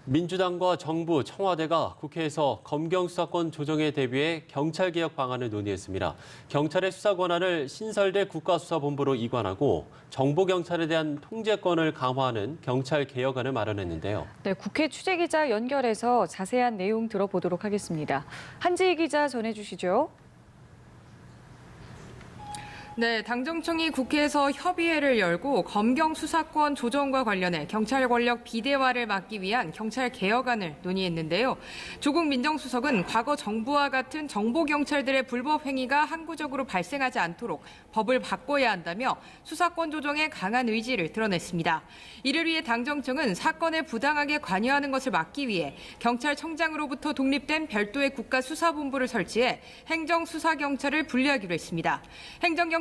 민주당과 정부, 청와대가 국회에서 검경 수사권 조정에 대비해 경찰개혁 방안을 논의했습니다. 경찰의 수사 권한을 신설될 국가수사본부로 이관하고 정보경찰에 대한 통제권을 강화하는 경찰개혁안을 마련했는데요. 네, 국회 취재기자 연결해서 자세한 내용 들어보도록 하겠습니다. 한지희 기자 전해주시죠. 네, 당정청이 국회에서 협의회를 열고 검경 수사권 조정과 관련해 경찰 권력 비대화를 막기 위한 경찰 개혁안을 논의했는데요. 조국 민정수석은 과거 정부와 같은 정보경찰들의 불법 행위가 항구적으로 발생하지 않도록 법을 바꿔야 한다며 수사권 조정에 강한 의지를 드러냈습니다. 이를 위해 당정청은 사건에 부당하게 관여하는 것을 막기 위해 경찰청장으로부터 독립된 별도의 국가수사본부를 설치해 행정수사경찰을 분리하기로 했습니다.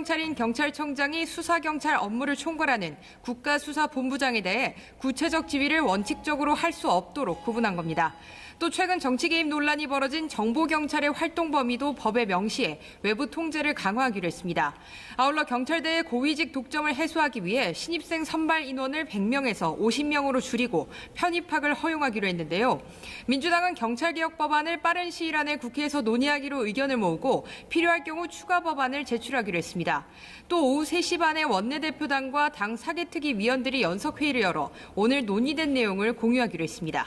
경찰인 경찰청장이 수사경찰 업무를 총괄하는 국가수사본부장에 대해 구체적 지휘를 원칙적으로 할 수 없도록 구분한 겁니다. 또 최근 정치 개입 논란이 벌어진 정보경찰의 활동 범위도 법에 명시해 외부 통제를 강화하기로 했습니다. 아울러 경찰대의 고위직 독점을 해소하기 위해 신입생 선발 인원을 100명에서 50명으로 줄이고 편입학을 허용하기로 했는데요. 민주당은 경찰개혁 법안을 빠른 시일 안에 국회에서 논의하기로 의견을 모으고 필요할 경우 추가 법안을 제출하기로 했습니다. 또 오후 3시 반에 원내대표단과 당 사개특위 위원들이 연석회의를 열어 오늘 논의된 내용을 공유하기로 했습니다.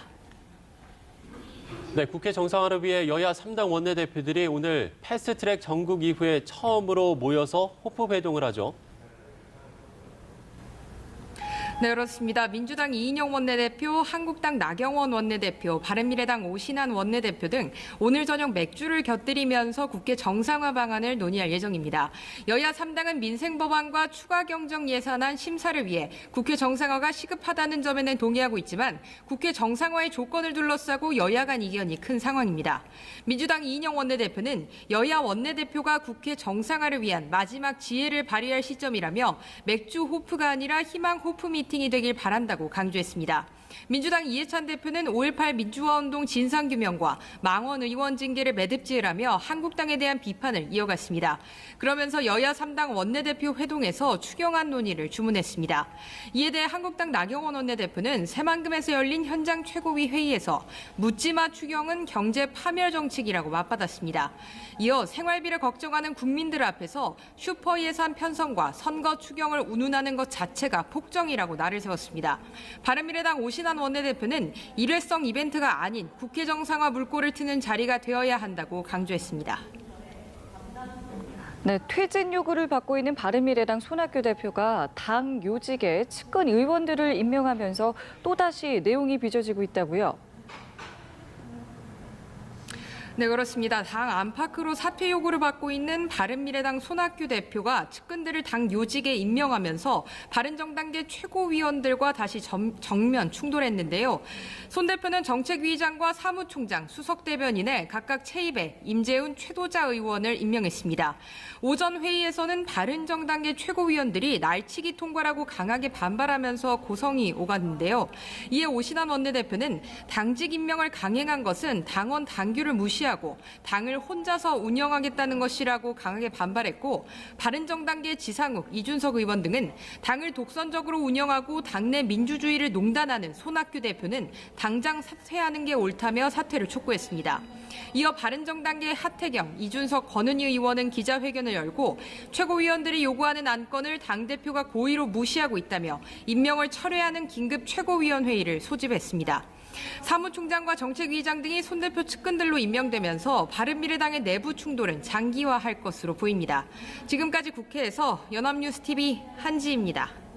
네, 국회 정상화를 위해 여야 3당 원내대표들이 오늘 패스트트랙 전국 이후에 처음으로 모여서 호흡회동을 하죠. 네, 그렇습니다. 민주당 이인영 원내대표, 한국당 나경원 원내대표, 바른미래당 오신환 원내대표 등 오늘 저녁 맥주를 곁들이면서 국회 정상화 방안을 논의할 예정입니다. 여야 3당은 민생법안과 추가 경정 예산안 심사를 위해 국회 정상화가 시급하다는 점에는 동의하고 있지만 국회 정상화의 조건을 둘러싸고 여야 간 이견이 큰 상황입니다. 민주당 이인영 원내대표는 여야 원내대표가 국회 정상화를 위한 마지막 지혜를 발휘할 시점이라며 맥주 호프가 아니라 희망 호프 미팅이 되길 바란다고 강조했습니다. 민주당 이해찬 대표는 5.18 민주화운동 진상규명과 망원 의원 징계를 매듭지으라며 한국당에 대한 비판을 이어갔습니다. 그러면서 여야 3당 원내대표 회동에서 추경안 논의를 주문했습니다. 이에 대해 한국당 나경원 원내대표는 새만금에서 열린 현장 최고위 회의에서 묻지마 추경은 경제 파멸 정책이라고 맞받았습니다. 이어 생활비를 걱정하는 국민들 앞에서 슈퍼 예산 편성과 선거 추경을 운운하는 것 자체가 폭정이라고 날을 세웠습니다. 바른미래당 오신환 원내대표는 일회성 이벤트가 아닌 국회 정상화 물꼬를 트는 자리가 되어야 한다고 강조했습니다. 네, 퇴진 요구를 받고 있는 바른미래당 손학규 대표가 당 요직에 측근 의원들을 임명하면서 또다시 내용이 빚어지고 있다고요. 네, 그렇습니다. 당 안팎으로 사퇴 요구를 받고 있는 바른미래당 손학규 대표가 측근들을 당 요직에 임명하면서 바른정당계 최고위원들과 다시 정면 충돌했는데요. 손 대표는 정책위의장과 사무총장, 수석대변인에 각각 최입에 임재훈 최도자 의원을 임명했습니다. 오전 회의에서는 바른정당계 최고위원들이 날치기 통과라고 강하게 반발하면서 고성이 오갔는데요. 이에 오신환 원내대표는 당직 임명을 강행한 것은 당원 당규를 무시하고 당을 혼자서 운영하겠다는 것이라고 강하게 반발했고 바른정당계 지상욱, 이준석 의원 등은 당을 독선적으로 운영하고 당내 민주주의를 농단하는 손학규 대표는 당장 사퇴하는 게 옳다며 사퇴를 촉구했습니다. 이어 바른정당계 하태경, 이준석, 권은희 의원은 기자회견을 열고 최고위원들이 요구하는 안건을 당대표가 고의로 무시하고 있다며 임명을 철회하는 긴급 최고위원회의를 소집했습니다. 사무총장과 정책위의장 등이 손 대표 측근들로 임명되면서 바른미래당의 내부 충돌은 장기화할 것으로 보입니다. 지금까지 국회에서 연합뉴스TV 한지입니다.